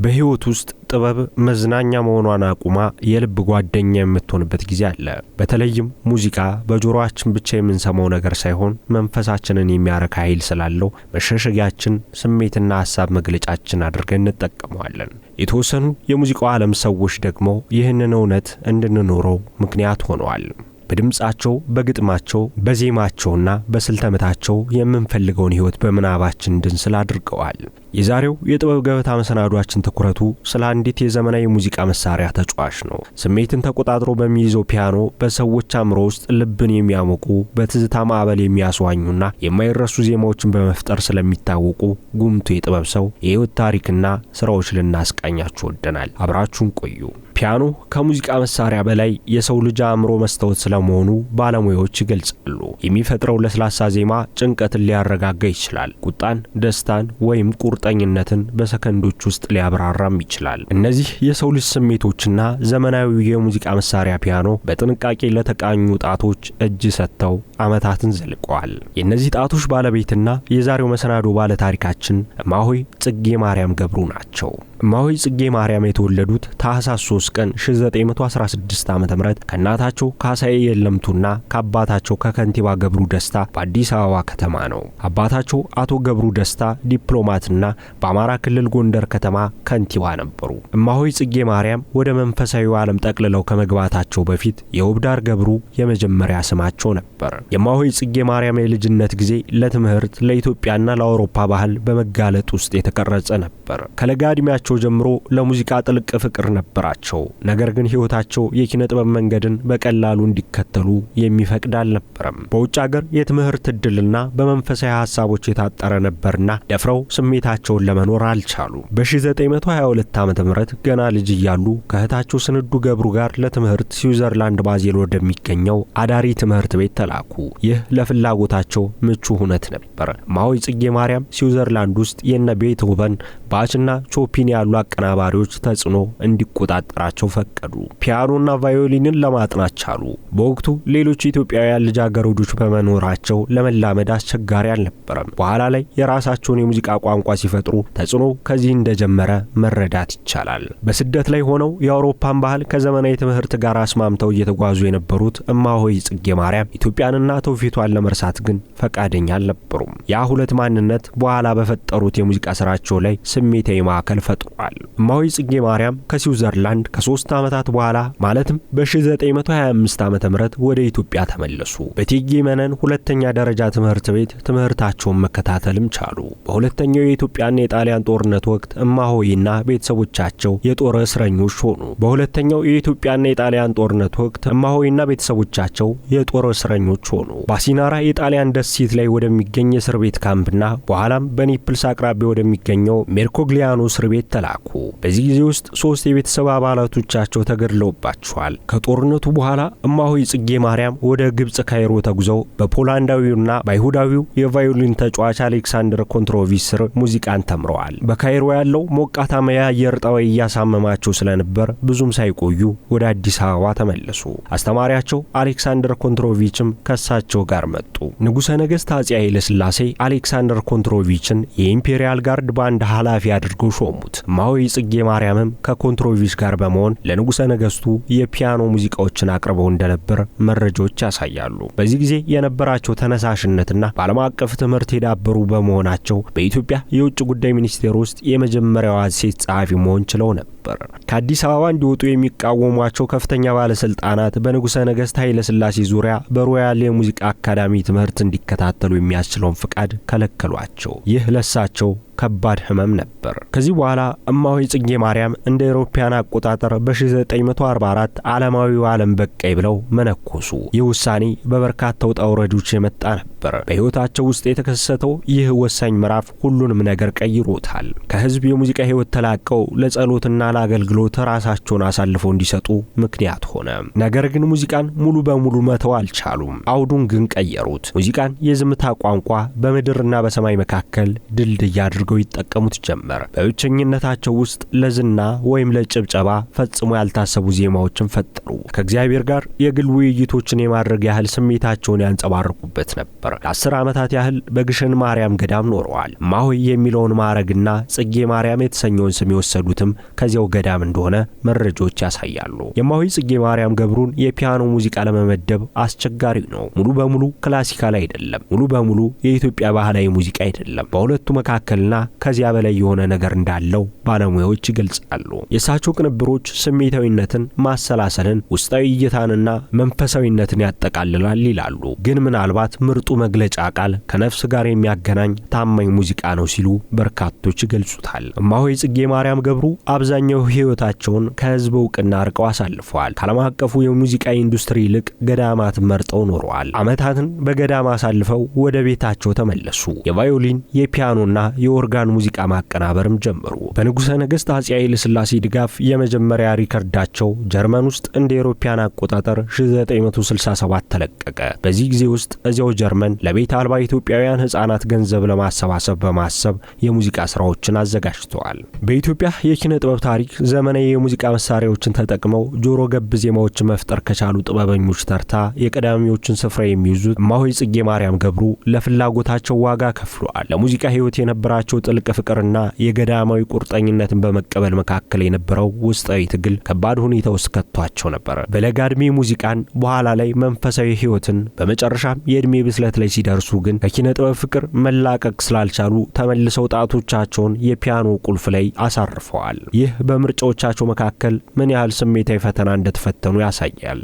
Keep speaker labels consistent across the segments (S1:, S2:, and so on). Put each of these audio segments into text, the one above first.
S1: በህይወት ውስጥ ጥበብ መዝናኛ መሆኗን አቁማ የልብ ጓደኛ የምትሆንበት ጊዜ አለ። በተለይም ሙዚቃ በጆሮአችን ብቻ የምንሰማው ነገር ሳይሆን መንፈሳችንን የሚያረካ ኃይል ስላለው መሸሸጊያችን፣ ስሜትና ሐሳብ መግለጫችን አድርገን እንጠቀመዋለን። የተወሰኑ የሙዚቃው ዓለም ሰዎች ደግሞ ይህንን እውነት እንድንኖረው ምክንያት ሆነዋል። በድምጻቸው፣ በግጥማቸው፣ በዜማቸውና በስልተምታቸው የምንፈልገውን ህይወት በመናባችን እንድንስል አድርገዋል። የዛሬው የጥበብ ገበታ መሰናዷችን ትኩረቱ ስለ አንዲት የዘመናዊ ሙዚቃ መሳሪያ ተጫዋች ነው። ስሜትን ተቆጣጥሮ በሚይዘው ፒያኖ በሰዎች አእምሮ ውስጥ ልብን የሚያሞቁ በትዝታ ማዕበል የሚያስዋኙና የማይረሱ ዜማዎችን በመፍጠር ስለሚታወቁ ጉምቱ የጥበብ ሰው የህይወት ታሪክና ስራዎች ልናስቃኛችሁ ወደናል። አብራችሁን ቆዩ። ፒያኖ ከሙዚቃ መሳሪያ በላይ የሰው ልጅ አእምሮ መስታወት ስለመሆኑ ባለሙያዎች ይገልጻሉ። የሚፈጥረው ለስላሳ ዜማ ጭንቀትን ሊያረጋጋ ይችላል። ቁጣን፣ ደስታን ወይም ቁርጠኝነትን በሰከንዶች ውስጥ ሊያብራራም ይችላል። እነዚህ የሰው ልጅ ስሜቶችና ዘመናዊው የሙዚቃ መሳሪያ ፒያኖ በጥንቃቄ ለተቃኙ ጣቶች እጅ ሰጥተው ዓመታትን ዘልቀዋል። የእነዚህ ጣቶች ባለቤትና የዛሬው መሰናዶ ባለ ታሪካችን እማሆይ ጽጌ ማርያም ገብሩ ናቸው። እማሆይ ጽጌ ማርያም የተወለዱት ታህሳስ 3 ቀን 1916 ዓ.ም ከእናታቸው ካሳዬ የለምቱና ከአባታቸው ከከንቲባ ገብሩ ደስታ በአዲስ አበባ ከተማ ነው። አባታቸው አቶ ገብሩ ደስታ ዲፕሎማትና በአማራ ክልል ጎንደር ከተማ ከንቲባ ነበሩ። እማሆይ ጽጌ ማርያም ወደ መንፈሳዊው ዓለም ጠቅልለው ከመግባታቸው በፊት የውብዳር ገብሩ የመጀመሪያ ስማቸው ነበር። የእማሆይ ጽጌ ማርያም የልጅነት ጊዜ ለትምህርት ለኢትዮጵያና ለአውሮፓ ባህል በመጋለጥ ውስጥ የተቀረጸ ነበር። ከለጋ ዕድሜያቸው ጀምሮ ለሙዚቃ ጥልቅ ፍቅር ነበራቸው። ነገር ግን ህይወታቸው የኪነ ጥበብ መንገድን በቀላሉ እንዲከተሉ የሚፈቅድ አልነበረም። በውጭ ሀገር የትምህርት ዕድልና በመንፈሳዊ ሐሳቦች የታጠረ ነበርና ደፍረው ስሜታቸውን ለመኖር አልቻሉ። በ1922 ዓ.ም ገና ልጅ እያሉ ከእህታቸው ስንዱ ገብሩ ጋር ለትምህርት ስዊዘርላንድ ባዜል ወደሚገኘው አዳሪ ትምህርት ቤት ተላኩ። ይህ ለፍላጎታቸው ምቹ ሁነት ነበር። እማሆይ ጽጌ ማርያም ስዊዘርላንድ ውስጥ የነ ቤትሆቨን፣ ባችና ቾፒን ያሉ አቀናባሪዎች ተጽዕኖ እንዲቆጣጠራቸው ፈቀዱ። ፒያኖና ቫዮሊንን ለማጥናት ቻሉ። በወቅቱ ሌሎች ኢትዮጵያውያን ልጃገረዶች በመኖራቸው ለመላመድ አስቸጋሪ አልነበረም። በኋላ ላይ የራሳቸውን የሙዚቃ ቋንቋ ሲፈጥሩ ተጽዕኖ ከዚህ እንደጀመረ መረዳት ይቻላል። በስደት ላይ ሆነው የአውሮፓን ባህል ከዘመናዊ ትምህርት ጋር አስማምተው እየተጓዙ የነበሩት እማሆይ ጽጌ ማርያም ኢትዮጵያንና ትውፊቷን ለመርሳት ግን ፈቃደኛ አልነበሩም። ያ ሁለት ማንነት በኋላ በፈጠሩት የሙዚቃ ስራቸው ላይ ስሜታዊ ማዕከል ፈጥሯል። እማሆይ ጽጌ ማርያም ከስዊዘርላንድ ከ3 ዓመታት በኋላ ማለትም በ1925 ዓ.ም ወደ ኢትዮጵያ ተመለሱ። በእቴጌ መነን ሁለተኛ ደረጃ ትምህርት ቤት ትምህርታቸውን መከታተልም ቻሉ። በሁለተኛው የኢትዮጵያና የጣሊያን ጦርነት ወቅት እማሆይና ቤተሰቦቻቸው የጦር እስረኞች ሆኑ። በሁለተኛው የኢትዮጵያና የጣሊያን ጦርነት ወቅት እማሆይና ቤተሰቦቻቸው የጦር እስረኞች ሆኑ። ባሲናራ የጣሊያን ደሴት ላይ ወደሚገኝ እስር ቤት ካምፕና በኋላም በኔፕልስ አቅራቢያ ወደሚገኘው ሜርኮግሊያኖ እስር ቤት ተላኩ። በዚህ ጊዜ ውስጥ 3 የቤተሰብ አባላቶቻቸው ተገድለውባቸዋል። ከጦርነቱ በኋላ እማሆይ ጽጌ ማርያም ወደ ግብጽ ካይሮ ተጉዘው በፖላንዳዊውና በአይሁዳዊው የቫዮሊን ተጫዋች አሌክሳንደር ኮንትሮቪች ስር ሙዚቃን ተምረዋል። በካይሮ ያለው ሞቃታማ የአየር ጠባይ እያሳመማቸው ስለነበር ብዙም ሳይቆዩ ወደ አዲስ አበባ ተመለሱ። አስተማሪያቸው አሌክሳንደር ኮንትሮቪችም ከሳቸው ጋር መጡ። ንጉሠ ነገሥት አፄ ኃይለ ሥላሴ አሌክሳንደር ኮንትሮቪችን የኢምፔሪያል ጋርድ ባንድ ኃላፊ አድርገው ሾሙት። እማሆይ ጽጌ ማርያምም ከኮንትሮቪች ጋር በመሆን ለንጉሠ ነገሥቱ የፒያኖ ሙዚቃዎችን አቅርበው እንደነበር መረጃዎች ያሳያሉ። በዚህ ጊዜ የነበራቸው ተነሳሽነትና በዓለም አቀፍ ትምህርት የዳበሩ በመሆናቸው በኢትዮጵያ የውጭ ጉዳይ ሚኒስቴር ውስጥ የመጀመሪያዋ ሴት ጸሐፊ መሆን ችለው ነበር። ከአዲስ አበባ እንዲወጡ የሚቃወሟቸው ከፍተኛ ባለስልጣናት በንጉሠ ነገሥት ኃይለ ሥላሴ ዙሪያ በሮያል የሙዚቃ አካዳሚ ትምህርት እንዲከታተሉ የሚያስችለውን ፍቃድ ከለከሏቸው። ይህ ለሳቸው ከባድ ህመም ነበር። ከዚህ በኋላ እማሆይ ጽጌ ማርያም እንደ አውሮፓውያን አቆጣጠር በ1944 ዓለማዊው ዓለም በቃይ ብለው መነኮሱ። ይህ ውሳኔ በበርካታ ውጣ ውረዶች የመጣ ነበር። በህይወታቸው ውስጥ የተከሰተው ይህ ወሳኝ ምዕራፍ ሁሉንም ነገር ቀይሮታል። ከህዝብ የሙዚቃ ህይወት ተላቀው ለጸሎትና ለአገልግሎት ራሳቸውን አሳልፈው እንዲሰጡ ምክንያት ሆነ። ነገር ግን ሙዚቃን ሙሉ በሙሉ መተው አልቻሉም። አውዱን ግን ቀየሩት። ሙዚቃን የዝምታ ቋንቋ በምድርና በሰማይ መካከል ድልድይ አድርገው ይጠቀሙት ጀመር። በብቸኝነታቸው ውስጥ ለዝና ወይም ለጭብጨባ ፈጽሞ ያልታሰቡ ዜማዎችን ፈጠሩ። ከእግዚአብሔር ጋር የግል ውይይቶችን የማድረግ ያህል ስሜታቸውን ያንጸባርቁበት ነበር። ነበር። ለ10 ዓመታት ያህል በግሸን ማርያም ገዳም ኖረዋል። እማሆይ የሚለውን ማዕረግና ጽጌ ማርያም የተሰኘውን ስም የወሰዱትም ከዚያው ገዳም እንደሆነ መረጃዎች ያሳያሉ። የእማሆይ ጽጌ ማርያም ገብሩን የፒያኖ ሙዚቃ ለመመደብ አስቸጋሪ ነው። ሙሉ በሙሉ ክላሲካል አይደለም፣ ሙሉ በሙሉ የኢትዮጵያ ባህላዊ ሙዚቃ አይደለም። በሁለቱ መካከልና ከዚያ በላይ የሆነ ነገር እንዳለው ባለሙያዎች ይገልጻሉ። የእሳቸው ቅንብሮች ስሜታዊነትን፣ ማሰላሰልን፣ ውስጣዊ እይታንና መንፈሳዊነትን ያጠቃልላል ይላሉ። ግን ምናልባት ምርጡ መግለጫ ቃል ከነፍስ ጋር የሚያገናኝ ታማኝ ሙዚቃ ነው ሲሉ በርካቶች ይገልጹታል። እማሆይ ጽጌ ማርያም ገብሩ አብዛኛው ሕይወታቸውን ከህዝብ እውቅና ርቀው አሳልፈዋል። ከዓለም አቀፉ የሙዚቃ ኢንዱስትሪ ይልቅ ገዳማትን መርጠው ኖረዋል። ዓመታትን በገዳም አሳልፈው ወደ ቤታቸው ተመለሱ። የቫዮሊን፣ የፒያኖና የኦርጋን ሙዚቃ ማቀናበርም ጀመሩ። በንጉሠ ነገሥት አፄ ኃይለ ሥላሴ ድጋፍ የመጀመሪያ ሪከርዳቸው ጀርመን ውስጥ እንደ አውሮፓውያን አቆጣጠር 1967 ተለቀቀ። በዚህ ጊዜ ውስጥ እዚያው ጀርመን ለቤት አልባ ኢትዮጵያውያን ሕፃናት ገንዘብ ለማሰባሰብ በማሰብ የሙዚቃ ስራዎችን አዘጋጅተዋል። በኢትዮጵያ የኪነ ጥበብ ታሪክ ዘመናዊ የሙዚቃ መሳሪያዎችን ተጠቅመው ጆሮ ገብ ዜማዎችን መፍጠር ከቻሉ ጥበበኞች ተርታ የቀዳሚዎችን ስፍራ የሚይዙት እማሆይ ጽጌ ማርያም ገብሩ ለፍላጎታቸው ዋጋ ከፍለዋል። ለሙዚቃ ሕይወት የነበራቸው ጥልቅ ፍቅርና የገዳማዊ ቁርጠኝነትን በመቀበል መካከል የነበረው ውስጣዊ ትግል ከባድ ሁኔታ ውስጥ ከቷቸው ነበር። በለጋ ዕድሜ ሙዚቃን፣ በኋላ ላይ መንፈሳዊ ሕይወትን፣ በመጨረሻም የዕድሜ ብስለት ላይ ሲደርሱ ግን ከኪነ ጥበብ ፍቅር መላቀቅ ስላልቻሉ ተመልሰው ጣቶቻቸውን የፒያኖ ቁልፍ ላይ አሳርፈዋል። ይህ በምርጫዎቻቸው መካከል ምን ያህል ስሜታዊ ፈተና እንደተፈተኑ ያሳያል።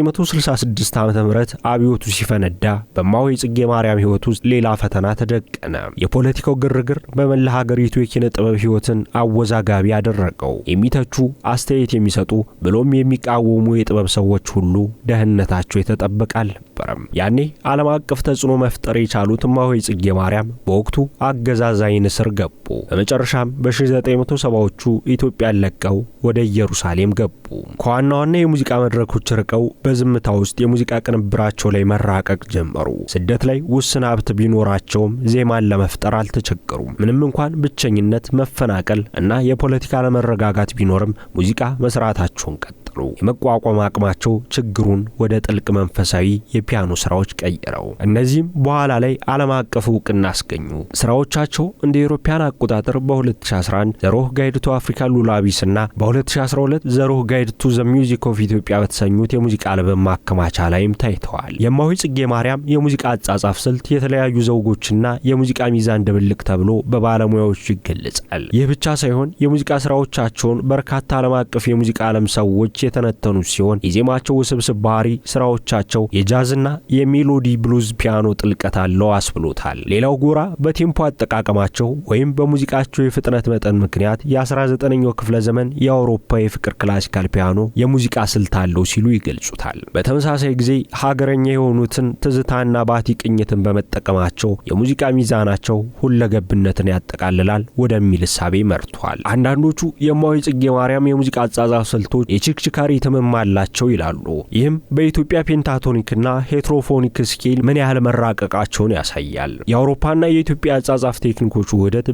S1: በ1966 ዓ.ም አብዮቱ ሲፈነዳ በእማሆይ ጽጌ ማርያም ሕይወት ውስጥ ሌላ ፈተና ተደቀነ። የፖለቲካው ግርግር በመላ ሀገሪቱ የኪነ ጥበብ ሕይወትን አወዛጋቢ ያደረገው። የሚተቹ፣ አስተያየት የሚሰጡ ብሎም የሚቃወሙ የጥበብ ሰዎች ሁሉ ደህንነታቸው የተጠበቀ አልነበረም። ያኔ ዓለም አቀፍ ተጽዕኖ መፍጠር የቻሉት እማሆይ ጽጌ ማርያም በወቅቱ አገዛዝ ዓይን ስር ገቡ። በመጨረሻም በ1970ዎቹ ኢትዮጵያን ለቀው ወደ ኢየሩሳሌም ገቡ። ከዋና ዋና የሙዚቃ መድረኮች ርቀው በዝምታ ውስጥ የሙዚቃ ቅንብራቸው ላይ መራቀቅ ጀመሩ። ስደት ላይ ውስን ሀብት ቢኖራቸውም ዜማን ለመፍጠር አልተቸገሩም። ምንም እንኳን ብቸኝነት፣ መፈናቀል እና የፖለቲካ አለመረጋጋት ቢኖርም ሙዚቃ መስራታቸውን ቀጠሉ። የመቋቋም አቅማቸው ችግሩን ወደ ጥልቅ መንፈሳዊ የፒያኖ ስራዎች ቀየረው። እነዚህም በኋላ ላይ ዓለም አቀፍ እውቅና አስገኙ። ስራዎቻቸው እንደ አውሮፓውያን አቆጣጠር በ2011 ዘ ሮህ ጋይድ ቱ አፍሪካን ሉላቢስ እና በ2012 ዘ ሮህ ጋይድ ቱ ዘ ሚውዚክ ኦፍ ኢትዮጵያ በተሰኙት የሙዚቃ አልበም ማከማቻ ላይም ታይተዋል። የእማሆይ ጽጌ ማርያም የሙዚቃ አጻጻፍ ስልት የተለያዩ ዘውጎችና የሙዚቃ ሚዛን ድብልቅ ተብሎ በባለሙያዎች ይገለጻል። ይህ ብቻ ሳይሆን የሙዚቃ ስራዎቻቸውን በርካታ ዓለም አቀፍ የሙዚቃ ዓለም ሰዎች የተነተኑ ሲሆን የዜማቸው ውስብስብ ባህሪ ስራዎቻቸው የጃዝና የሜሎዲ ብሉዝ ፒያኖ ጥልቀት አለው አስብሎታል። ሌላው ጎራ በቴምፖ አጠቃቀማቸው ወይም በሙዚቃቸው የፍጥነት መጠን ምክንያት የ19ኛው ክፍለ ዘመን የአውሮፓ የፍቅር ክላሲካል ፒያኖ የሙዚቃ ስልት አለው ሲሉ ይገልጹታል። በተመሳሳይ ጊዜ ሀገረኛ የሆኑትን ትዝታና ባቲ ቅኝትን በመጠቀማቸው የሙዚቃ ሚዛናቸው ሁለገብነትን ያጠቃልላል ወደሚል እሳቤ መርቷል። አንዳንዶቹ የእማሆይ ጽጌ ማርያም የሙዚቃ አጻጻፍ ስልቶች የችክችካ ሪትምም አላቸው ይላሉ። ይህም በኢትዮጵያ ፔንታቶኒክና ሄትሮፎኒክ ስኬል ምን ያህል መራቀቃቸውን ያሳያል። የአውሮፓና የኢትዮጵያ አጻጻፍ ቴክኒኮች ውህደት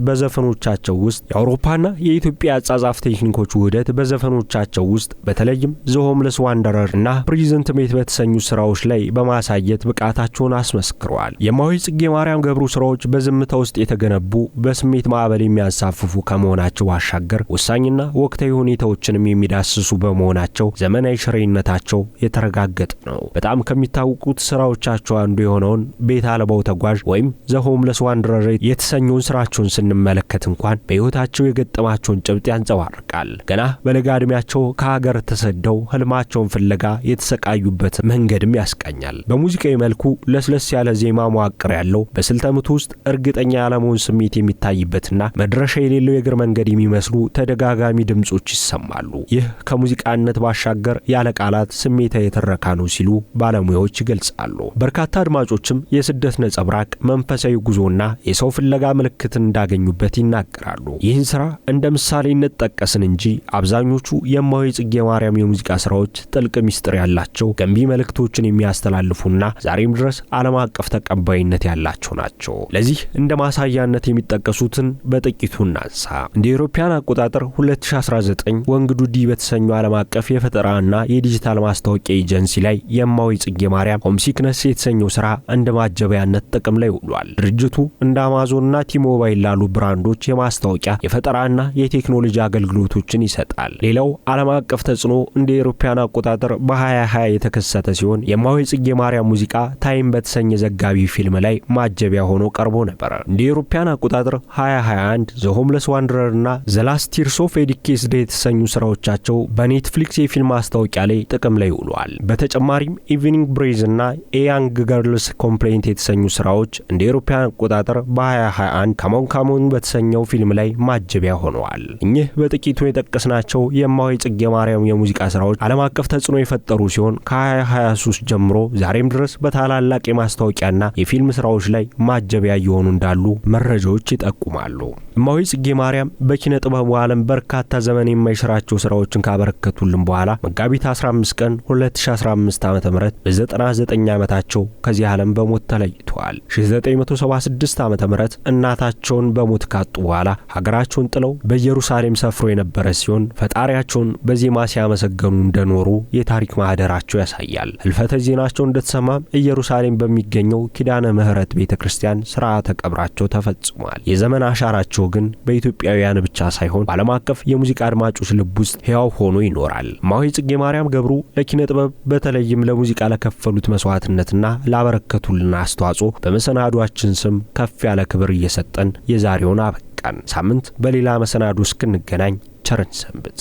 S1: በዘፈኖቻቸው ውስጥ በተለይም ዘ ሆምለስ ዋንደረር እና ፕሪዘንት ሜት በተሰኙ ስራዎች ላይ በማሳየት ብቃታቸውን አስመስክረዋል። የእማሆይ ጽጌ ማርያም ገብሩ ስራዎች በዝምታ ውስጥ የተገነቡ በስሜት ማዕበል የሚያንሳፍፉ ከመሆናቸው ባሻገር ወሳኝና ወቅታዊ ሁኔታዎችንም የሚዳስሱ በመሆናቸው ዘመናዊ ሽሬነታቸው የተረጋገጠ ነው። በጣም ከሚታወቁት ስራዎቻቸው አንዱ የሆነውን ቤት አልባው ተጓዥ ወይም ዘ ሆምለስ ዋንደረር የተሰኘውን ስራቸውን ስንመለከት እንኳን በሕይወታቸው የገጠማቸውን ጭብጥ ያንጸባርቃል። ገና በለጋ ዕድሜያቸው ከሀገር ተሰደው ህልማቸውን ፍለጋ የተሰቃዩበት መንገድም ያስቃኛል። በሙዚቃዊ መልኩ ለስለስ ያለ ዜማ መዋቅር ያለው በስልተ ምቱ ውስጥ እርግጠኛ ያለመሆን ስሜት የሚታይበትና መድረሻ የሌለው የእግር መንገድ የሚመስሉ ተደጋጋሚ ድምጾች ይሰማሉ። ይህ ከሙዚቃነት ባሻገር ያለ ቃላት ስሜታዊ የተረካ ነው ሲሉ ባለሙያዎች ይገልጻሉ። በርካታ አድማጮችም የስደት ነጸብራቅ፣ መንፈሳዊ ጉዞና የሰው ፍለጋ ምልክት እንዳገኙበት ይናገራሉ። ይህን ስራ እንደ ምሳሌነት ጠቀስን እንጂ አብዛኞቹ የእማሆይ ጽጌ ማርያም የሙዚቃ ስራዎች ጥልቅ ሚስጥር ያላቸው፣ ገንቢ መልእክቶችን የሚያስተላልፉና ዛሬም ድረስ ዓለም አቀፍ ተቀባይነት ያላቸው ናቸው። ለዚህ እንደ ማሳያነት የሚጠቀሱትን በጥቂቱ እናንሳ። እንደ አውሮፓውያን አቆጣጠር 2019 ወንግዱዲ በተሰኘው ዓለም አቀፍ አቀፍ የፈጠራና የዲጂታል ማስታወቂያ ኤጀንሲ ላይ የእማሆይ ጽጌ ማርያም ሆምሲክነስ የተሰኘው ስራ እንደ ማጀቢያነት ጥቅም ላይ ውሏል። ድርጅቱ እንደ አማዞንና ቲሞባይል ላሉ ብራንዶች የማስታወቂያ የፈጠራና የቴክኖሎጂ አገልግሎቶችን ይሰጣል። ሌላው ዓለም አቀፍ ተጽዕኖ እንደ አውሮፓውያን አቆጣጠር በ2020 የተከሰተ ሲሆን የእማሆይ ጽጌ ማርያም ሙዚቃ ታይም በተሰኘ ዘጋቢ ፊልም ላይ ማጀቢያ ሆኖ ቀርቦ ነበር። እንደ አውሮፓውያን አቆጣጠር 2021 ዘ ሆምለስ ዋንደረር እና ዘ ላስት ቲርስ ኦፍ ኤዲክ ኬዝድ የተሰኙ ስራዎቻቸው በኔትፍሊክስ የፊልም ማስታወቂያ ላይ ጥቅም ላይ ውለዋል። በተጨማሪም ኢቭኒንግ ብሬዝ እና ኤያንግ ገርልስ ኮምፕሌንት የተሰኙ ስራዎች እንደ አውሮፓውያን አቆጣጠር በ2021 ካሞን ካሞን በተሰኘው ፊልም ላይ ማጀቢያ ሆነዋል። እኚህ በጥቂቱ የጠቀስናቸው የእማሆይ ጽጌ ማርያም የሙዚቃ ስራዎች ዓለም አቀፍ ተጽዕኖ የፈጠሩ ሲሆን ከ2023 ጀምሮ ዛሬም ድረስ በታላላቅ የማስታወቂያና የፊልም ስራዎች ላይ ማጀቢያ እየሆኑ እንዳሉ መረጃዎች ይጠቁማሉ። እማሆይ ጽጌ ማርያም በኪነ ጥበቡ ዓለም በርካታ ዘመን የማይሽራቸው ስራዎችን ካበረከቱልን በኋላ መጋቢት 15 ቀን 2015 ዓ.ም በ99 ዓመታቸው ከዚህ ዓለም በሞት ተለይተዋል። 1976 ዓ.ም እናታቸውን በሞት ካጡ በኋላ ሀገራቸውን ጥለው በኢየሩሳሌም ሰፍሮ የነበረ ሲሆን ፈጣሪያቸውን በዜማ ሲያመሰገኑ እንደኖሩ የታሪክ ማህደራቸው ያሳያል። ህልፈተ ዜናቸው እንደተሰማም ኢየሩሳሌም በሚገኘው ኪዳነ ምህረት ቤተክርስቲያን ስርዓተ ቀብራቸው ተፈጽሟል። የዘመን አሻራቸው ግን በኢትዮጵያውያን ብቻ ሳይሆን በዓለም አቀፍ የሙዚቃ አድማጮች ልብ ውስጥ ሕያው ሆኖ ይኖራል። እማሆይ ጽጌ ማርያም ገብሩ ለኪነ ጥበብ በተለይም ለሙዚቃ ለከፈሉት መስዋዕትነትና ላበረከቱልን አስተዋጽኦ በመሰናዷችን ስም ከፍ ያለ ክብር እየሰጠን የዛሬውን አበቃን። ሳምንት በሌላ መሰናዶ እስክንገናኝ ቸርን ሰንብት።